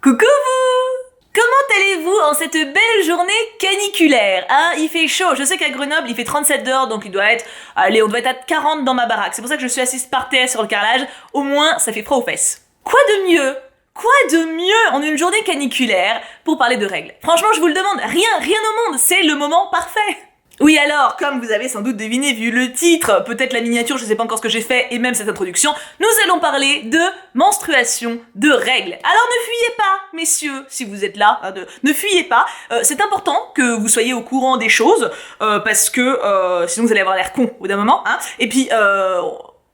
Coucou vous! Comment allez-vous en cette belle journée caniculaire? Hein, il fait chaud, je sais qu'à Grenoble il fait 37 dehors, donc il doit être... Allez, on doit être à 40 dans ma baraque. C'est pour ça que je suis assise par terre sur le carrelage, au moins ça fait froid aux fesses. Quoi de mieux? Quoi de mieux en une journée caniculaire pour parler de règles? Franchement, je vous le demande, rien au monde, c'est le moment parfait. Oui alors, comme vous avez sans doute deviné vu le titre, peut-être la miniature, je sais pas encore ce que j'ai fait, et même cette introduction, nous allons parler de menstruation, de règles. Alors ne fuyez pas, messieurs, si vous êtes là, ne fuyez pas, c'est important que vous soyez au courant des choses, parce que sinon vous allez avoir l'air con au bout d'un moment, hein, et puis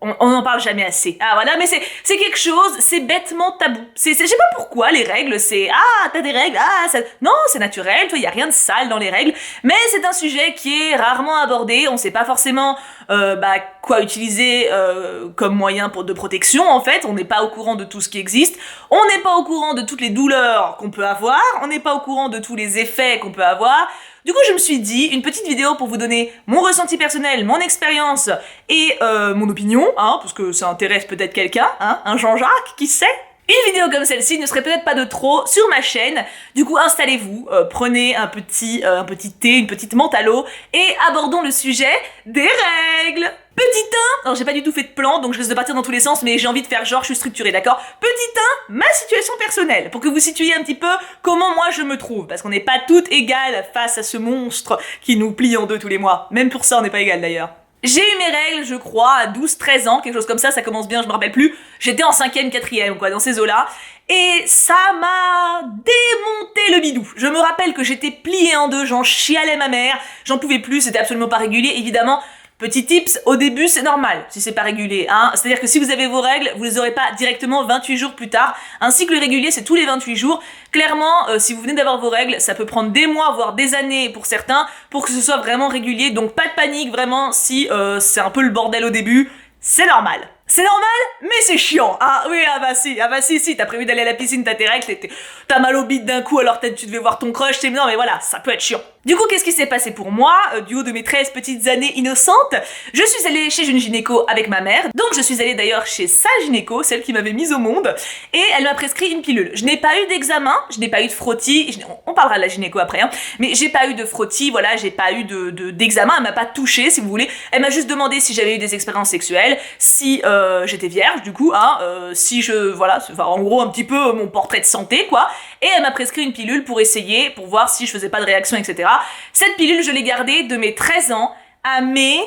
on n'en parle jamais assez. Ah voilà, mais c'est quelque chose, c'est bêtement tabou. Je sais pas pourquoi les règles, c'est ah t'as des règles, ah ça... Non, c'est naturel, il y a rien de sale dans les règles, mais c'est un sujet qui est rarement abordé. On sait pas forcément quoi utiliser comme moyen de protection en fait. On n'est pas au courant de tout ce qui existe. On n'est pas au courant de toutes les douleurs qu'on peut avoir. On n'est pas au courant de tous les effets qu'on peut avoir. Du coup, je me suis dit, une petite vidéo pour vous donner mon ressenti personnel, mon expérience et mon opinion, hein, parce que ça intéresse peut-être quelqu'un, hein, un Jean-Jacques, qui sait? Une vidéo comme celle-ci ne serait peut-être pas de trop sur ma chaîne, du coup installez-vous, prenez un petit thé, une petite menthe à l'eau, et abordons le sujet des règles. Petit 1, alors j'ai pas du tout fait de plan, donc je risque de partir dans tous les sens, mais j'ai envie de faire genre, je suis structurée, d'accord? Petit 1, ma situation personnelle, pour que vous situiez un petit peu comment moi je me trouve, parce qu'on n'est pas toutes égales face à ce monstre qui nous plie en deux tous les mois. Même pour ça, on n'est pas égales d'ailleurs. J'ai eu mes règles, je crois, à 12-13 ans, quelque chose comme ça commence bien, je me rappelle plus. J'étais en 5e, 4e, quoi, dans ces eaux-là. Et ça m'a démonté le bidou. Je me rappelle que j'étais pliée en deux, j'en chialais ma mère, j'en pouvais plus, c'était absolument pas régulier, évidemment. Petit tips, au début c'est normal si c'est pas régulier, hein. C'est-à-dire que si vous avez vos règles, vous les aurez pas directement 28 jours plus tard. Un cycle régulier c'est tous les 28 jours. Clairement, si vous venez d'avoir vos règles, ça peut prendre des mois, voire des années pour certains, pour que ce soit vraiment régulier. Donc pas de panique vraiment si c'est un peu le bordel au début, c'est normal. C'est normal, mais c'est chiant. Ah oui, ah bah si, t'as prévu d'aller à la piscine, t'as tes règles, t'as mal au bide d'un coup alors peut-être tu devais voir ton crush, non mais voilà, ça peut être chiant. Du coup, qu'est-ce qui s'est passé pour moi? Du haut de mes 13 petites années innocentes, je suis allée chez une gynéco avec ma mère, donc je suis allée d'ailleurs chez sa gynéco, celle qui m'avait mise au monde, et elle m'a prescrit une pilule. Je n'ai pas eu d'examen, je n'ai pas eu de frottis, on parlera de la gynéco après, hein, mais j'ai pas eu de frottis, voilà, j'ai pas eu d'examen, elle m'a pas touchée si vous voulez, elle m'a juste demandé si j'avais eu des expériences sexuelles, si j'étais vierge du coup, hein, si voilà, enfin, en gros un petit peu mon portrait de santé quoi, et elle m'a prescrit une pilule pour essayer, pour voir si je faisais pas de réaction, etc. Cette pilule, je l'ai gardée de mes 13 ans à mes...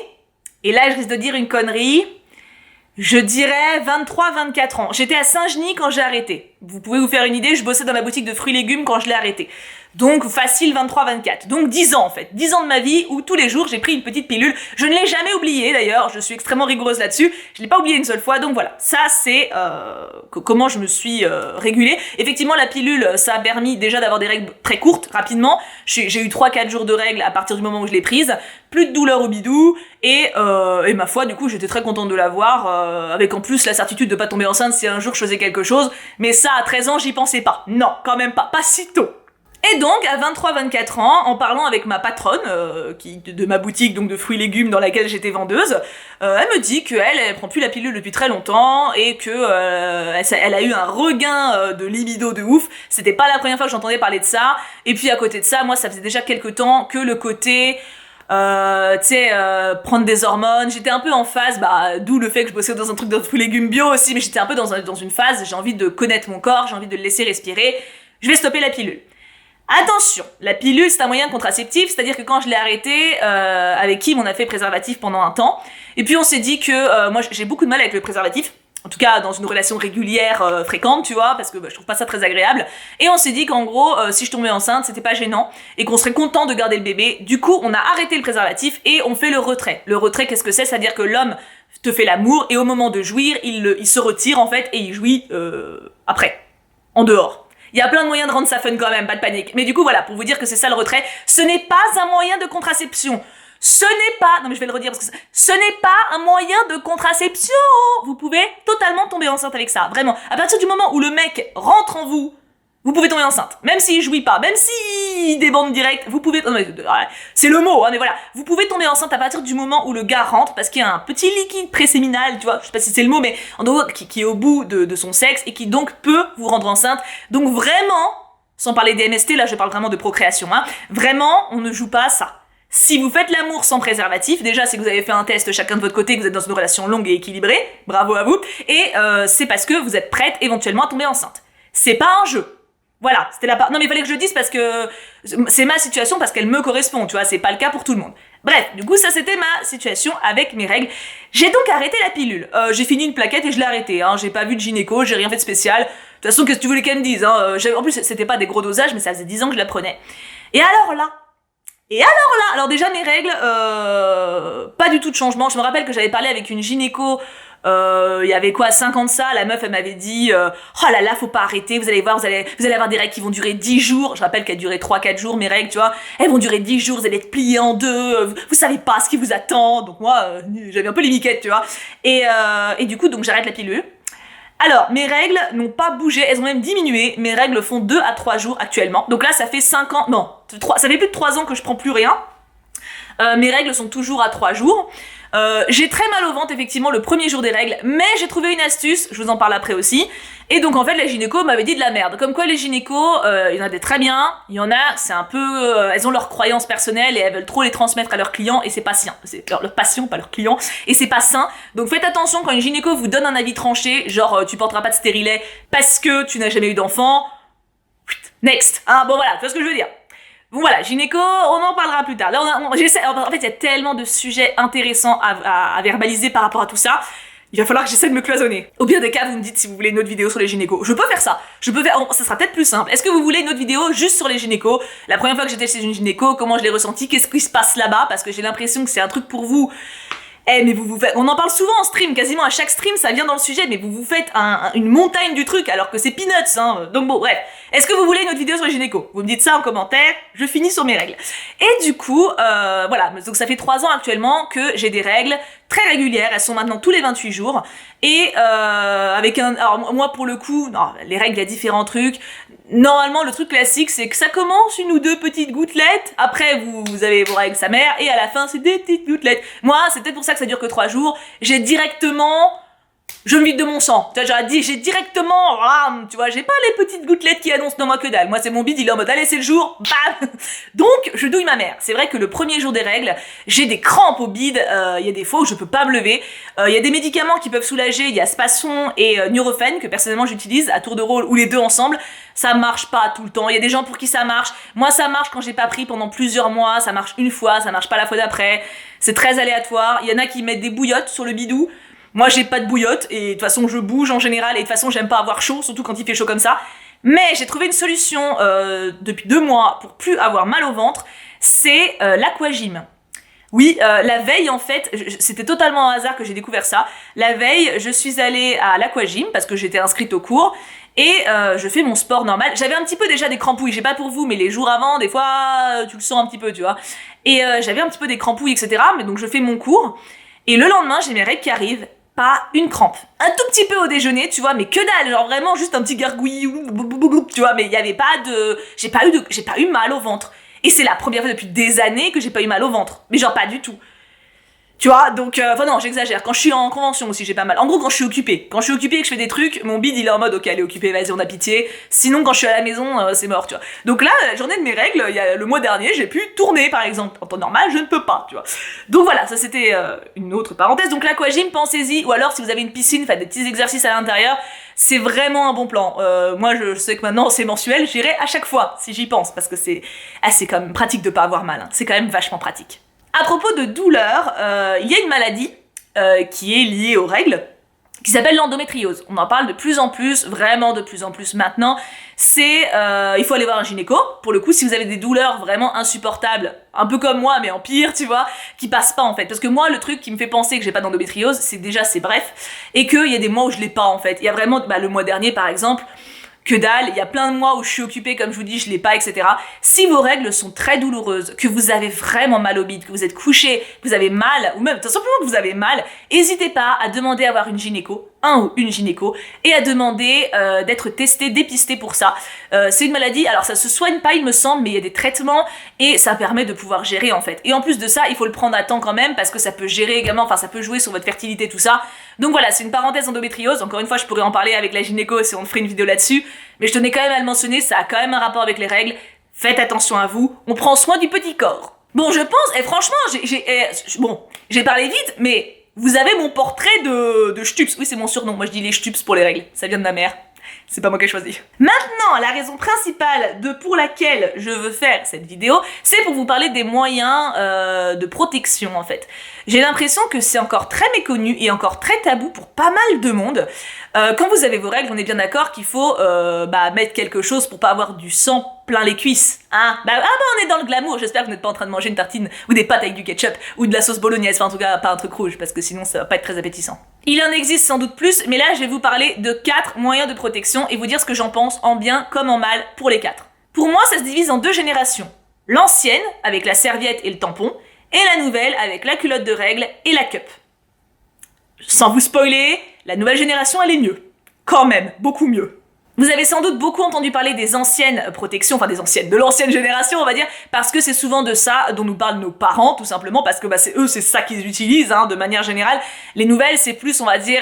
Et là, je risque de dire une connerie. Je dirais 23-24 ans. J'étais à Saint-Genis quand j'ai arrêté. Vous pouvez vous faire une idée, je bossais dans la boutique de fruits et légumes quand je l'ai arrêté. Donc facile 23-24. Donc 10 ans en fait. 10 ans de ma vie où tous les jours j'ai pris une petite pilule. Je ne l'ai jamais oubliée d'ailleurs, je suis extrêmement rigoureuse là-dessus. Je l'ai pas oubliée une seule fois, donc voilà. Ça c'est comment je me suis régulée. Effectivement la pilule, ça a permis déjà d'avoir des règles très courtes, rapidement. J'ai eu 3-4 jours de règles à partir du moment où je l'ai prise. Plus de douleur au bidou. Et ma foi, du coup j'étais très contente de l'avoir. Avec en plus la certitude de pas tomber enceinte si un jour je faisais quelque chose. Mais ça à 13 ans j'y pensais pas. Non, quand même pas si tôt. Et donc, à 23-24 ans, en parlant avec ma patronne, de ma boutique donc de fruits et légumes dans laquelle j'étais vendeuse, elle me dit qu'elle prend plus la pilule depuis très longtemps et que elle a eu un regain de libido de ouf. C'était pas la première fois que j'entendais parler de ça. Et puis à côté de ça, moi ça faisait déjà quelques temps que le côté... prendre des hormones, j'étais un peu en phase, d'où le fait que je bossais dans un truc de fruits et légumes bio aussi, mais j'étais un peu dans une phase, j'ai envie de connaître mon corps, j'ai envie de le laisser respirer, je vais stopper la pilule. Attention, la pilule c'est un moyen contraceptif, c'est-à-dire que quand je l'ai arrêté, avec Kim on a fait préservatif pendant un temps, et puis on s'est dit que moi j'ai beaucoup de mal avec le préservatif, en tout cas dans une relation régulière fréquente, tu vois, parce que je trouve pas ça très agréable, et on s'est dit qu'en gros si je tombais enceinte c'était pas gênant, et qu'on serait content de garder le bébé. Du coup on a arrêté le préservatif et on fait le retrait. Le retrait qu'est-ce que c'est? C'est-à-dire que l'homme te fait l'amour et au moment de jouir il se retire en fait et il jouit après, en dehors. Il y a plein de moyens de rendre ça fun quand même, pas de panique. Mais du coup, voilà, pour vous dire que c'est ça le retrait. Ce n'est pas un moyen de contraception. Ce n'est pas... Non mais je vais le redire parce que ce n'est pas un moyen de contraception. Vous pouvez totalement tomber enceinte avec ça. Vraiment. À partir du moment où le mec rentre en vous, vous pouvez tomber enceinte. Même s'il jouit pas, même s'il débande direct, vous pouvez... C'est le mot, hein, mais voilà. Vous pouvez tomber enceinte à partir du moment où le gars rentre, parce qu'il y a un petit liquide préséminal, tu vois, je sais pas si c'est le mot, mais en gros, qui est au bout de son sexe, et qui donc peut vous rendre enceinte. Donc vraiment, sans parler des MST, là je parle vraiment de procréation, hein, vraiment, on ne joue pas à ça. Si vous faites l'amour sans préservatif, déjà c'est que vous avez fait un test chacun de votre côté, que vous êtes dans une relation longue et équilibrée, bravo à vous, et c'est parce que vous êtes prête éventuellement à tomber enceinte. C'est pas un jeu. Voilà, c'était la part... Non mais il fallait que je le dise parce que c'est ma situation, parce qu'elle me correspond, tu vois, c'est pas le cas pour tout le monde. Bref, du coup ça c'était ma situation avec mes règles. J'ai donc arrêté la pilule. J'ai fini une plaquette et je l'ai arrêtée, hein. J'ai pas vu de gynéco, j'ai rien fait de spécial. De toute façon, qu'est-ce que tu voulais qu'elle me dise, hein. En plus c'était pas des gros dosages, mais ça faisait 10 ans que je la prenais. Et alors déjà mes règles, pas du tout de changement. Je me rappelle que j'avais parlé avec une gynéco, il y avait quoi, 5 ans de ça, la meuf elle m'avait dit oh là là, faut pas arrêter, vous allez voir, vous allez avoir des règles qui vont durer 10 jours. Je rappelle qu'elles duraient 3-4 jours mes règles, tu vois. Elles vont durer 10 jours, vous allez être pliées en deux, vous savez pas ce qui vous attend. Donc moi, j'avais un peu les miquettes, tu vois. Et du coup, donc j'arrête la pilule. Alors, mes règles n'ont pas bougé, elles ont même diminué. Mes règles font 2 à 3 jours actuellement. Donc là, ça fait 5 ans, non, ça fait plus de 3 ans que je prends plus rien. Mes règles sont toujours à 3 jours. J'ai très mal au ventre effectivement le premier jour des règles, mais j'ai trouvé une astuce, je vous en parle après aussi. Et donc en fait la gynéco m'avait dit de la merde. Comme quoi les gynécos, il y en a des très bien, il y en a, c'est un peu... elles ont leurs croyances personnelles et elles veulent trop les transmettre à leurs clients et c'est pas sain. C'est leur passion, pas leurs clients, et c'est pas sain. Donc faites attention quand une gynéco vous donne un avis tranché, genre tu porteras pas de stérilet parce que tu n'as jamais eu d'enfant. Next, hein, bon voilà, tu vois ce que je veux dire. Bon voilà, gynéco, on en parlera plus tard. Là, en fait, il y a tellement de sujets intéressants à verbaliser par rapport à tout ça. Il va falloir que j'essaie de me cloisonner. Au pire des cas, vous me dites si vous voulez une autre vidéo sur les gynécos. Je peux faire ça. Ça sera peut-être plus simple. Est-ce que vous voulez une autre vidéo juste sur les gynécos? La première fois que j'étais chez une gynéco, comment je l'ai ressenti? Qu'est-ce qui se passe là-bas? Parce que j'ai l'impression que c'est un truc pour vous. Mais on en parle souvent en stream, quasiment à chaque stream ça vient dans le sujet, mais vous faites une montagne du truc alors que c'est peanuts, hein. Donc bon, bref. Est-ce que vous voulez une autre vidéo sur les gynécos? Vous me dites ça en commentaire, je finis sur mes règles. Et du coup, voilà, donc ça fait 3 ans actuellement que j'ai des règles très régulières, elles sont maintenant tous les 28 jours, et alors moi pour le coup, non, les règles, il y a différents trucs. Normalement, le truc classique, c'est que ça commence 1 ou 2 petites gouttelettes, après vous avez vos règles sa mère, et à la fin, c'est des petites gouttelettes. Moi, c'est peut-être pour ça que ça dure que 3 jours, j'ai directement... Je me vide de mon sang. Tu vois, j'ai directement, tu vois, j'ai pas les petites gouttelettes qui annoncent non moi que dalle. Moi, c'est mon bide, il est en mode, allez, c'est le jour, bam. Donc, je douille ma mère. C'est vrai que le premier jour des règles, j'ai des crampes au bide, il y a des fois où je peux pas me lever. Il y a des médicaments qui peuvent soulager, il y a Spasson et Nurofen, que personnellement j'utilise à tour de rôle, ou les deux ensemble. Ça marche pas tout le temps. Il y a des gens pour qui ça marche. Moi, ça marche quand j'ai pas pris pendant plusieurs mois. Ça marche une fois, ça marche pas la fois d'après. C'est très aléatoire. Il y en a qui mettent des bouillottes sur le bidou. Moi, j'ai pas de bouillotte, et de toute façon, je bouge en général, et de toute façon, j'aime pas avoir chaud, surtout quand il fait chaud comme ça. Mais j'ai trouvé une solution depuis 2 mois pour plus avoir mal au ventre, c'est l'aquagym. Oui, la veille, en fait, c'était totalement un hasard que j'ai découvert ça. La veille, je suis allée à l'aquagym, parce que j'étais inscrite au cours, et je fais mon sport normal. J'avais un petit peu déjà des crampouilles, j'ai pas pour vous, mais les jours avant, des fois, tu le sens un petit peu, tu vois. Et j'avais un petit peu des crampouilles, etc., mais donc je fais mon cours, et le lendemain, j'ai mes règles qui arrivent. Pas une crampe. Un tout petit peu au déjeuner, tu vois, mais que dalle, genre vraiment juste un petit gargouillis, tu vois, mais il y avait pas de... J'ai pas eu mal au ventre. Et c'est la première fois depuis des années que j'ai pas eu mal au ventre. Mais genre pas du tout. Tu vois, donc, enfin non, j'exagère. Quand je suis en convention aussi, j'ai pas mal. En gros, quand je suis occupée. Quand je suis occupée et que je fais des trucs, mon bide, il est en mode, ok, elle est occupée, vas-y, on a pitié. Sinon, quand je suis à la maison, c'est mort, tu vois. Donc là, la journée de mes règles, il y a le mois dernier, j'ai pu tourner, par exemple. En temps normal, je ne peux pas, tu vois. Donc voilà, ça c'était une autre parenthèse. Donc l'aquagym, pensez-y. Ou alors, si vous avez une piscine, faites des petits exercices à l'intérieur. C'est vraiment un bon plan. Moi, je sais que maintenant, c'est mensuel. J'irai à chaque fois, si j'y pense. Parce que c'est quand même pratique de pas avoir mal. Hein. C'est quand même vachement pratique. À propos de douleur, il y a une maladie qui est liée aux règles, qui s'appelle l'endométriose. On en parle de plus en plus, vraiment de plus en plus maintenant. Il faut aller voir un gynéco. Pour le coup, si vous avez des douleurs vraiment insupportables, un peu comme moi, mais en pire, tu vois, qui passent pas en fait. Parce que moi, le truc qui me fait penser que j'ai pas d'endométriose, c'est déjà, c'est bref, et qu'il y a des mois où je l'ai pas en fait. Il y a vraiment, le mois dernier par exemple, que dalle, il y a plein de mois où je suis occupée, comme je vous dis, je l'ai pas, etc. Si vos règles sont très douloureuses, que vous avez vraiment mal au bide, que vous êtes couché, que vous avez mal, ou même tout simplement que vous avez mal, n'hésitez pas à demander à avoir une gynéco, un ou une gynéco, et à demander d'être testé, dépisté pour ça. C'est une maladie, alors ça se soigne pas il me semble, mais il y a des traitements et ça permet de pouvoir gérer en fait. Et en plus de ça, il faut le prendre à temps quand même parce que ça peut gérer également, enfin ça peut jouer sur votre fertilité, tout ça. Donc voilà, c'est une parenthèse endométriose, encore une fois je pourrais en parler avec la gynéco si on ferait une vidéo là-dessus, mais je tenais quand même à le mentionner, ça a quand même un rapport avec les règles, faites attention à vous, on prend soin du petit corps. Bon je pense, et franchement, j'ai parlé vite, mais vous avez mon portrait de Stups, oui c'est mon surnom, moi je dis les Stups pour les règles, ça vient de ma mère. C'est pas moi qui ai choisi. Maintenant, la raison principale pour laquelle je veux faire cette vidéo, c'est pour vous parler des moyens de protection en fait. J'ai l'impression que c'est encore très méconnu et encore très tabou pour pas mal de monde. Quand vous avez vos règles, on est bien d'accord qu'il faut mettre quelque chose pour pas avoir du sang plein les cuisses. Hein on est dans le glamour, j'espère que vous n'êtes pas en train de manger une tartine ou des pâtes avec du ketchup ou de la sauce bolognaise, enfin en tout cas pas un truc rouge parce que sinon ça va pas être très appétissant. Il en existe sans doute plus, mais là je vais vous parler de 4 moyens de protection et vous dire ce que j'en pense en bien comme en mal pour les 4. Pour moi ça se divise en 2 générations. L'ancienne avec la serviette et le tampon et la nouvelle avec la culotte de règles et la cup. Sans vous spoiler, la nouvelle génération elle est mieux. Quand même, beaucoup mieux. Vous avez sans doute beaucoup entendu parler des anciennes protections, enfin de l'ancienne génération on va dire, parce que c'est souvent de ça dont nous parlent nos parents tout simplement, parce que c'est ça qu'ils utilisent de manière générale. Les nouvelles c'est plus on va dire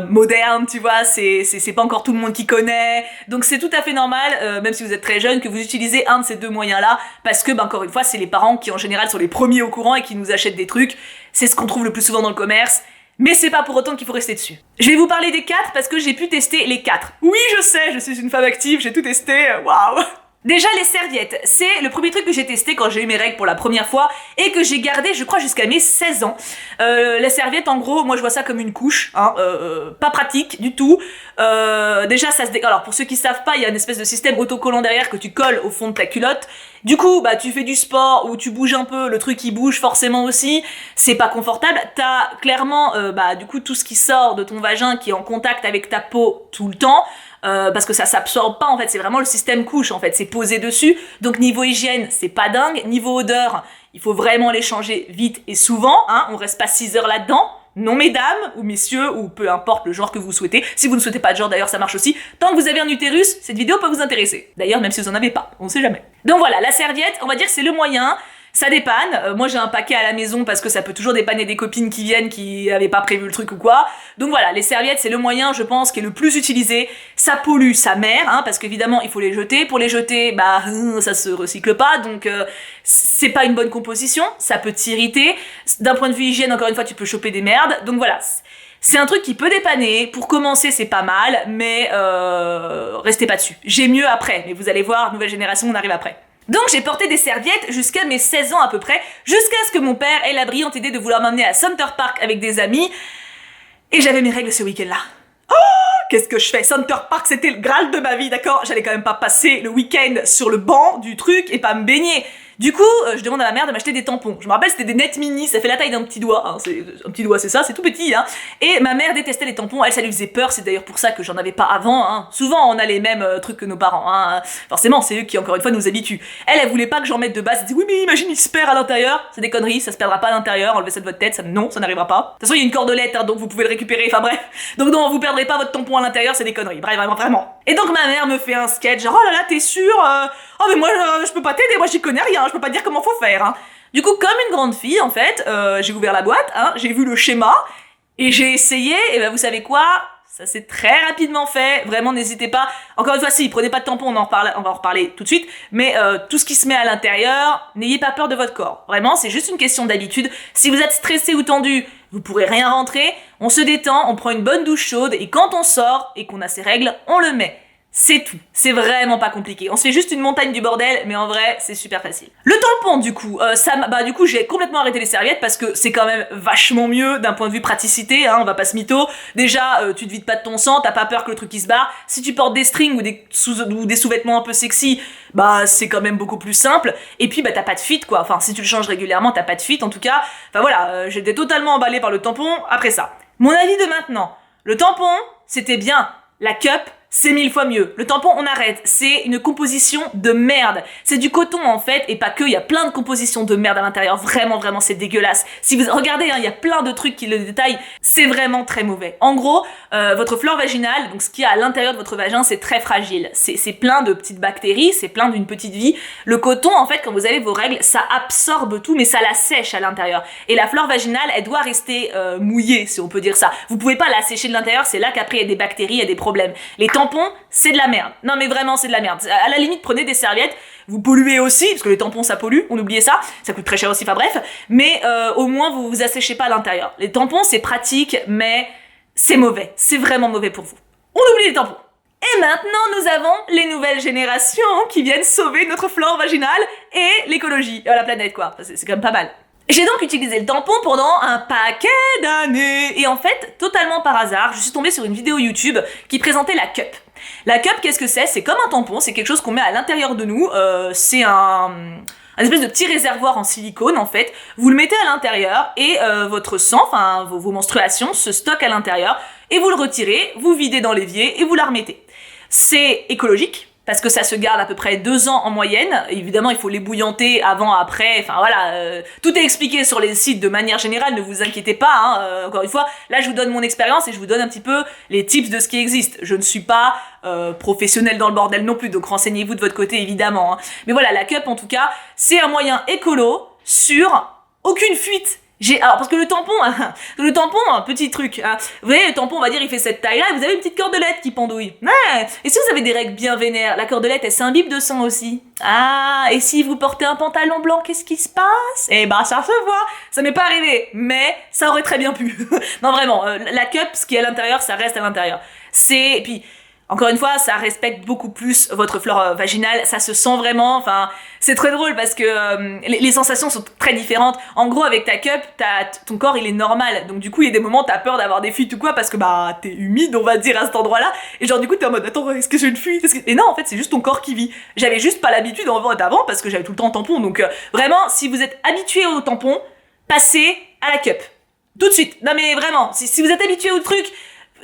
moderne, tu vois, c'est pas encore tout le monde qui connaît, donc c'est tout à fait normal, même si vous êtes très jeune, que vous utilisez un de ces 2 moyens là, parce que encore une fois c'est les parents qui en général sont les premiers au courant et qui nous achètent des trucs, c'est ce qu'on trouve le plus souvent dans le commerce. Mais c'est pas pour autant qu'il faut rester dessus. Je vais vous parler des 4 parce que j'ai pu tester les 4. Oui, je sais, je suis une femme active, j'ai tout testé, waouh. Déjà, les serviettes, c'est le premier truc que j'ai testé quand j'ai eu mes règles pour la première fois et que j'ai gardé, je crois, jusqu'à mes 16 ans. La serviette, en gros, moi je vois ça comme une couche, pas pratique du tout. Déjà, ça se alors pour ceux qui savent pas, il y a une espèce de système autocollant derrière que tu colles au fond de ta culotte. Du coup, tu fais du sport ou tu bouges un peu, le truc il bouge forcément aussi, c'est pas confortable. T'as clairement, du coup, tout ce qui sort de ton vagin qui est en contact avec ta peau tout le temps. Parce que ça s'absorbe pas en fait, c'est vraiment le système couche en fait, c'est posé dessus, donc niveau hygiène c'est pas dingue, niveau odeur il faut vraiment les changer vite et souvent, on reste pas 6 heures là-dedans, non mesdames ou messieurs ou peu importe le genre que vous souhaitez, si vous ne souhaitez pas de genre d'ailleurs ça marche aussi, tant que vous avez un utérus, cette vidéo peut vous intéresser, d'ailleurs même si vous en avez pas, on sait jamais. Donc voilà, la serviette, on va dire c'est le moyen. Ça dépanne, moi j'ai un paquet à la maison parce que ça peut toujours dépanner des copines qui viennent qui avaient pas prévu le truc ou quoi. Donc voilà, les serviettes c'est le moyen je pense qui est le plus utilisé. Ça pollue sa mère, parce qu'évidemment il faut les jeter. Pour les jeter, ça se recycle pas, donc c'est pas une bonne composition, ça peut t'irriter. D'un point de vue hygiène, encore une fois, tu peux choper des merdes. Donc voilà, c'est un truc qui peut dépanner. Pour commencer c'est pas mal, mais restez pas dessus. J'ai mieux après, mais vous allez voir, nouvelle génération, on arrive après. Donc j'ai porté des serviettes jusqu'à mes 16 ans à peu près, jusqu'à ce que mon père ait la brillante idée de vouloir m'emmener à Center Park avec des amis, et j'avais mes règles ce week-end-là. Oh, qu'est-ce que je fais? Center Park c'était le Graal de ma vie, d'accord? J'allais quand même pas passer le week-end sur le banc du truc et pas me baigner. Du coup, je demande à ma mère de m'acheter des tampons. Je me rappelle, c'était des Net Mini, ça fait la taille d'un petit doigt. Un petit doigt, c'est ça, c'est tout petit. Et ma mère détestait les tampons, elle, ça lui faisait peur. C'est d'ailleurs pour ça que j'en avais pas avant. Souvent, on a les mêmes trucs que nos parents. Forcément, c'est eux qui, encore une fois, nous habituent. Elle voulait pas que j'en mette de base. Elle dit, oui, mais imagine, il se perd à l'intérieur. C'est des conneries, ça se perdra pas à l'intérieur. Enlevez ça de votre tête, non, ça n'arrivera pas. De toute façon, il y a une cordelette, donc vous pouvez le récupérer. Enfin bref. Donc non, vous perdrez pas votre tampon à l'intérieur, c'est des conneries. Bref, vraiment. Et donc ma mère me fait un sketch, genre, oh là là, t'es sûre? Oh mais moi, je peux pas t'aider, moi j'y connais rien, je peux pas te dire comment faut faire. Du coup, comme une grande fille, en fait, j'ai ouvert la boîte, j'ai vu le schéma, et j'ai essayé, et vous savez quoi? Ça s'est très rapidement fait, vraiment n'hésitez pas. Encore une fois, si, prenez pas de tampon, on va en reparler tout de suite, mais tout ce qui se met à l'intérieur, n'ayez pas peur de votre corps. Vraiment, c'est juste une question d'habitude. Si vous êtes stressé ou tendu, vous pourrez rien rentrer, on se détend, on prend une bonne douche chaude, et quand on sort, et qu'on a ses règles, on le met. C'est tout, c'est vraiment pas compliqué. On se fait juste une montagne du bordel, mais en vrai, c'est super facile. Le tampon, du coup, du coup, j'ai complètement arrêté les serviettes parce que c'est quand même vachement mieux d'un point de vue praticité, on va pas se mytho. Déjà, tu te vides pas de ton sang, t'as pas peur que le truc il se barre. Si tu portes des strings ou des sous-vêtements un peu sexy, c'est quand même beaucoup plus simple. Et puis, t'as pas de fuite, quoi. Enfin, si tu le changes régulièrement, t'as pas de fuite, en tout cas. Enfin voilà, j'étais totalement emballée par le tampon après ça. Mon avis de maintenant, le tampon, c'était bien. La cup, c'est 1000 fois mieux. Le tampon, on arrête. C'est une composition de merde. C'est du coton, en fait, et pas que. Il y a plein de compositions de merde à l'intérieur. Vraiment, vraiment, c'est dégueulasse. Si vous regardez, hein, il y a plein de trucs qui le détaillent. C'est vraiment très mauvais. En gros, votre flore vaginale, donc ce qu'il y a à l'intérieur de votre vagin, c'est très fragile. C'est plein de petites bactéries, c'est plein d'une petite vie. Le coton, en fait, quand vous avez vos règles, ça absorbe tout, mais ça la sèche à l'intérieur. Et la flore vaginale, elle doit rester mouillée, si on peut dire ça. Vous pouvez pas la sécher de l'intérieur, c'est là qu'après il y a des bactéries, il y a des problèmes. Les tampons, c'est de la merde. Non mais vraiment, c'est de la merde. À la limite, prenez des serviettes, vous polluez aussi, parce que les tampons ça pollue, on oubliait ça, ça coûte très cher aussi, enfin bref, mais au moins vous vous asséchez pas à l'intérieur. Les tampons c'est pratique, mais c'est mauvais, c'est vraiment mauvais pour vous. On oublie les tampons. Et maintenant, nous avons les nouvelles générations qui viennent sauver notre flore vaginale et l'écologie, la planète quoi, c'est quand même pas mal. J'ai donc utilisé le tampon pendant un paquet d'années. Et en fait, totalement par hasard, je suis tombée sur une vidéo YouTube qui présentait la cup. La cup, qu'est-ce que c'est? C'est comme un tampon, c'est quelque chose qu'on met à l'intérieur de nous. C'est un espèce de petit réservoir en silicone en fait. Vous le mettez à l'intérieur et votre sang, enfin vos menstruations se stockent à l'intérieur. Et vous le retirez, vous videz dans l'évier et vous la remettez. C'est écologique. Parce que ça se garde à peu près 2 ans en moyenne. Évidemment, il faut les bouillanter avant, après, enfin voilà, tout est expliqué sur les sites de manière générale, ne vous inquiétez pas, hein, encore une fois, là je vous donne mon expérience et je vous donne un petit peu les tips de ce qui existe. Je ne suis pas professionnelle dans le bordel non plus, donc renseignez-vous de votre côté évidemment. Hein. Mais voilà, la cup en tout cas, c'est un moyen écolo sur aucune fuite. Alors parce que le tampon, un petit truc, hein. Vous voyez le tampon on va dire il fait cette taille là et vous avez une petite cordelette qui pendouille. Ouais. Et si vous avez des règles bien vénères, la cordelette elle s'imbibe de sang aussi. Ah, et si vous portez un pantalon blanc, qu'est-ce qui se passe? Eh ben ça se voit, ça m'est pas arrivé, mais ça aurait très bien pu. Non vraiment, la cup, ce qui est à l'intérieur, ça reste à l'intérieur. Et puis encore une fois, ça respecte beaucoup plus votre flore vaginale, ça se sent vraiment, enfin, c'est très drôle parce que les sensations sont très différentes. En gros, avec ta cup, ton corps il est normal, donc du coup il y a des moments t'as peur d'avoir des fuites ou quoi parce que bah t'es humide on va dire à cet endroit-là, et genre du coup t'es en mode attends est-ce que j'ai une fuite? Et non en fait c'est juste ton corps qui vit. J'avais juste pas l'habitude d'avant parce que j'avais tout le temps un tampon, donc vraiment si vous êtes habitué au tampon, passez à la cup. Tout de suite, non mais vraiment, si vous êtes habitué au truc,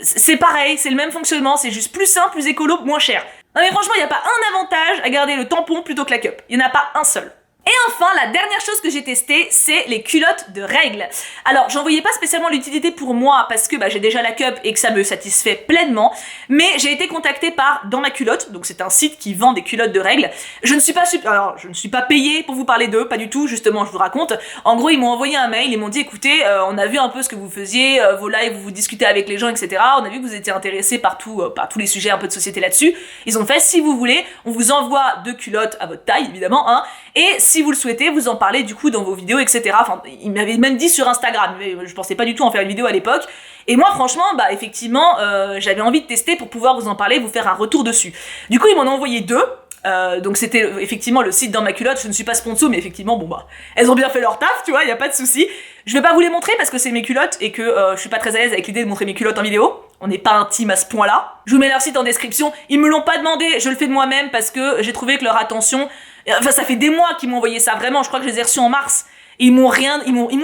c'est pareil, c'est le même fonctionnement, c'est juste plus simple, plus écolo, moins cher. Non mais franchement, il n'y a pas un avantage à garder le tampon plutôt que la cup. Il n'y en a pas un seul. Et enfin, la dernière chose que j'ai testée, c'est les culottes de règles. Alors, j'en voyais pas spécialement l'utilité pour moi parce que j'ai déjà la cup et que ça me satisfait pleinement, mais j'ai été contactée par Dans ma culotte, donc c'est un site qui vend des culottes de règles. Je ne suis pas payée pour vous parler d'eux, pas du tout, justement, je vous raconte. En gros, ils m'ont envoyé un mail, ils m'ont dit, écoutez, on a vu un peu ce que vous faisiez, vos lives, vous discutez avec les gens, etc. On a vu que vous étiez intéressés par tous les sujets un peu de société là-dessus. Ils ont fait, si vous voulez, on vous envoie 2 culottes à votre taille, évidemment, hein, et si vous le souhaitez, vous en parlez du coup dans vos vidéos, etc. Enfin, ils m'avaient même dit sur Instagram, mais je pensais pas du tout en faire une vidéo à l'époque. Et moi, franchement, effectivement, j'avais envie de tester pour pouvoir vous en parler, vous faire un retour dessus. Du coup, ils m'en ont envoyé 2. Donc c'était effectivement le site Dans ma culotte, je ne suis pas sponsor, mais effectivement, elles ont bien fait leur taf, tu vois, y a pas de souci. Je vais pas vous les montrer parce que c'est mes culottes et que je suis pas très à l'aise avec l'idée de montrer mes culottes en vidéo. On n'est pas intime à ce point-là. Je vous mets leur site en description. Ils me l'ont pas demandé, je le fais de moi-même parce que j'ai trouvé que leur attention... Enfin, ça fait des mois qu'ils m'ont envoyé ça, vraiment, je crois que je les ai reçus en mars. Et ils m'ont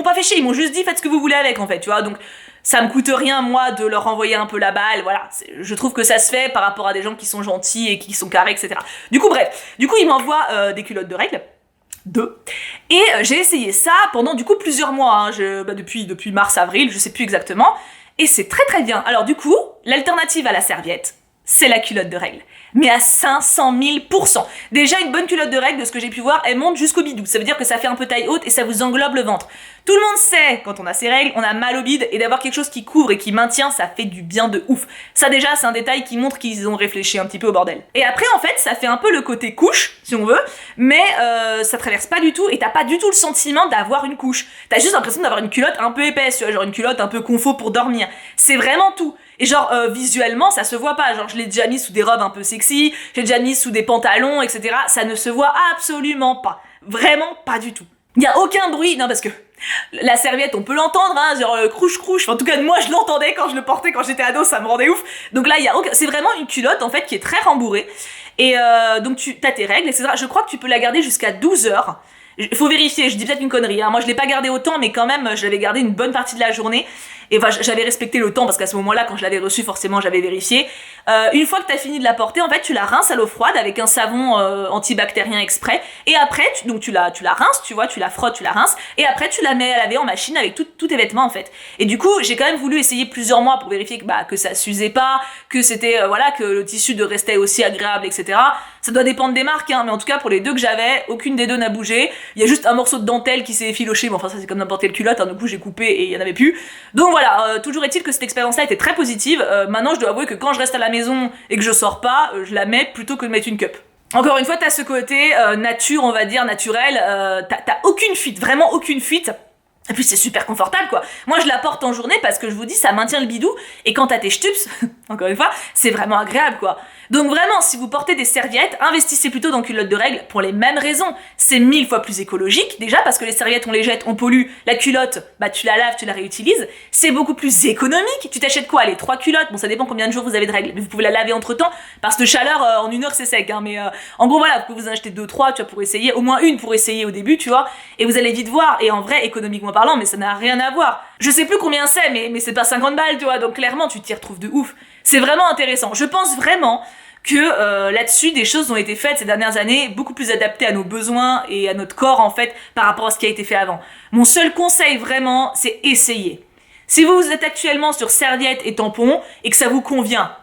pas fait chier, ils m'ont juste dit faites ce que vous voulez avec en fait, tu vois, donc ça me coûte rien moi de leur envoyer un peu la balle, voilà, je trouve que ça se fait par rapport à des gens qui sont gentils et qui sont carrés, etc. Du coup ils m'envoient des culottes de règles, 2, et j'ai essayé ça pendant du coup plusieurs mois, hein, depuis mars-avril, je sais plus exactement, et c'est très très bien. Alors du coup, l'alternative à la serviette, c'est la culotte de règles. Mais à 500 000%. Déjà, une bonne culotte de règles, de ce que j'ai pu voir, elle monte jusqu'au bidou. Ça veut dire que ça fait un peu taille haute et ça vous englobe le ventre. Tout le monde sait, quand on a ses règles, on a mal au bide, et d'avoir quelque chose qui couvre et qui maintient, ça fait du bien de ouf. Ça déjà, c'est un détail qui montre qu'ils ont réfléchi un petit peu au bordel. Et après, en fait, ça fait un peu le côté couche, si on veut, mais ça traverse pas du tout, et t'as pas du tout le sentiment d'avoir une couche. T'as juste l'impression d'avoir une culotte un peu épaisse, tu vois, genre une culotte un peu confort pour dormir. C'est vraiment tout. Et genre, visuellement, ça se voit pas. Genre, je l'ai déjà mis sous des robes un peu sexy, j'ai déjà mis sous des pantalons, etc. Ça ne se voit absolument pas. Vraiment pas du tout. Il y a aucun bruit, non, parce que la serviette, on peut l'entendre, hein, genre crouche-crouche. Enfin, en tout cas, moi, je l'entendais quand je le portais quand j'étais ado, ça me rendait ouf. Donc là, c'est vraiment une culotte, en fait, qui est très rembourrée. Et donc, t'as tes règles, etc. Je crois que tu peux la garder jusqu'à 12 heures. Faut vérifier, je dis peut-être une connerie, hein. Moi je l'ai pas gardé autant, mais quand même je l'avais gardé une bonne partie de la journée, et j'avais respecté le temps parce qu'à ce moment-là, quand je l'avais reçu, forcément j'avais vérifié. Une fois que t'as fini de la porter, en fait, tu la rinces à l'eau froide avec un savon antibactérien exprès. Et après, tu la rinces, tu vois, tu la frottes, tu la rinces. Et après, tu la mets à laver en machine avec tous tes vêtements, en fait. Et du coup, j'ai quand même voulu essayer plusieurs mois pour vérifier que ça s'usait pas, que c'était, que le tissu de restait aussi agréable, etc. Ça doit dépendre des marques, hein, mais en tout cas, pour les deux que j'avais, aucune des deux n'a bougé. Il y a juste un morceau de dentelle qui s'est effiloché, mais enfin, ça c'est comme n'importe quelle culotte, hein, du coup, j'ai coupé et il y en avait plus. Donc voilà, toujours est-il que cette expérience-là était très positive. Maintenant, je dois avouer que quand je reste à la maison et que je sors pas, je la mets plutôt que de mettre une cup. Encore une fois, t'as ce côté nature, on va dire, naturel. T'as aucune fuite, vraiment aucune fuite. Et puis c'est super confortable quoi. Moi je la porte en journée parce que je vous dis ça maintient le bidou et quand t'as tes stups, encore une fois, c'est vraiment agréable quoi. Donc vraiment si vous portez des serviettes, investissez plutôt dans culottes de règles pour les mêmes raisons. C'est 1000 fois plus écologique déjà parce que les serviettes on les jette, on pollue, la culotte, tu la laves, tu la réutilises. C'est beaucoup plus économique. Tu t'achètes quoi, les 3 culottes, bon ça dépend combien de jours vous avez de règles, mais vous pouvez la laver entre temps parce que chaleur en 1 heure c'est sec hein, mais en gros voilà, vous pouvez vous en acheter 2-3 tu vois pour essayer, au moins une pour essayer au début tu vois, et vous allez vite voir et en vrai économiquement parlant mais ça n'a rien à voir. Je sais plus combien c'est mais c'est pas 50 balles tu vois, donc clairement tu t'y retrouves de ouf. C'est vraiment intéressant. Je pense vraiment que là-dessus des choses ont été faites ces dernières années beaucoup plus adaptées à nos besoins et à notre corps en fait par rapport à ce qui a été fait avant. Mon seul conseil vraiment c'est essayer. Si vous êtes actuellement sur serviettes et tampons et que ça vous convient,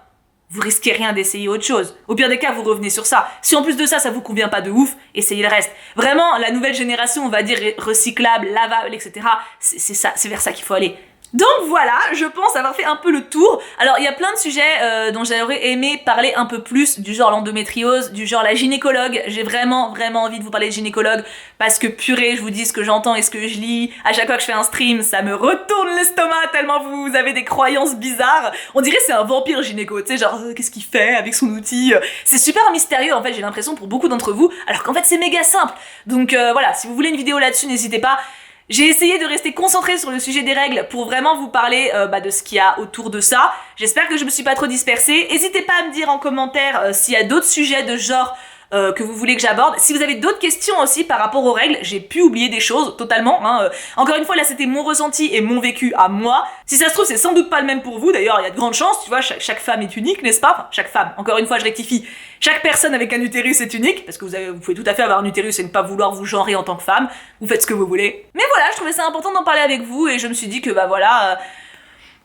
vous risquez rien d'essayer autre chose. Au pire des cas, vous revenez sur ça. Si en plus de ça, ça vous convient pas de ouf, essayez le reste. Vraiment, la nouvelle génération, on va dire recyclable, lavable, etc. C'est ça, c'est vers ça qu'il faut aller. Donc voilà, je pense avoir fait un peu le tour. Alors il y a plein de sujets dont j'aurais aimé parler un peu plus, du genre l'endométriose, du genre la gynécologue. J'ai vraiment envie de vous parler de gynécologue parce que purée, je vous dis ce que j'entends et ce que je lis. À chaque fois que je fais un stream, ça me retourne l'estomac tellement vous avez des croyances bizarres. On dirait c'est un vampire gynéco, tu sais, genre qu'est-ce qu'il fait avec son outil. C'est super mystérieux en fait, j'ai l'impression pour beaucoup d'entre vous, alors qu'en fait c'est méga simple. Donc voilà, si vous voulez une vidéo là-dessus, n'hésitez pas. J'ai essayé de rester concentrée sur le sujet des règles pour vraiment vous parler de ce qu'il y a autour de ça. J'espère que je me suis pas trop dispersée. N'hésitez pas à me dire en commentaire s'il y a d'autres sujets de genre que vous voulez que j'aborde. Si vous avez d'autres questions aussi par rapport aux règles, j'ai pu oublier des choses totalement. Encore une fois, là c'était mon ressenti et mon vécu à moi. Si ça se trouve, c'est sans doute pas le même pour vous. D'ailleurs, il y a de grandes chances, tu vois, chaque femme est unique, n'est-ce pas? Enfin, chaque femme, encore une fois, je rectifie. Chaque personne avec un utérus est unique, parce que vous pouvez tout à fait avoir un utérus et ne pas vouloir vous genrer en tant que femme. Vous faites ce que vous voulez. Mais voilà, je trouvais ça important d'en parler avec vous et je me suis dit que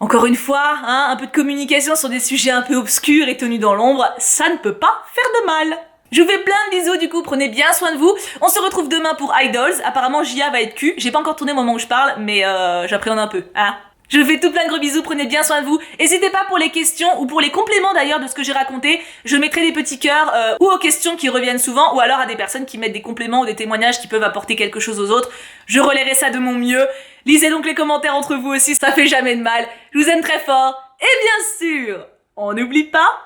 encore une fois, un peu de communication sur des sujets un peu obscurs et tenus dans l'ombre, ça ne peut pas faire de mal. Je vous fais plein de bisous du coup, prenez bien soin de vous. On se retrouve demain pour Idols. Apparemment Gia va être cul. J'ai pas encore tourné au moment où je parle, mais j'appréhende un peu, hein. Je vous fais tout plein de gros bisous, prenez bien soin de vous. N'hésitez pas pour les questions ou pour les compléments d'ailleurs de ce que j'ai raconté. Je mettrai des petits cœurs ou aux questions qui reviennent souvent ou alors à des personnes qui mettent des compléments ou des témoignages qui peuvent apporter quelque chose aux autres. Je relayerai ça de mon mieux. Lisez donc les commentaires entre vous aussi, ça fait jamais de mal. Je vous aime très fort. Et bien sûr, on n'oublie pas,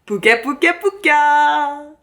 pouka pouka pouka.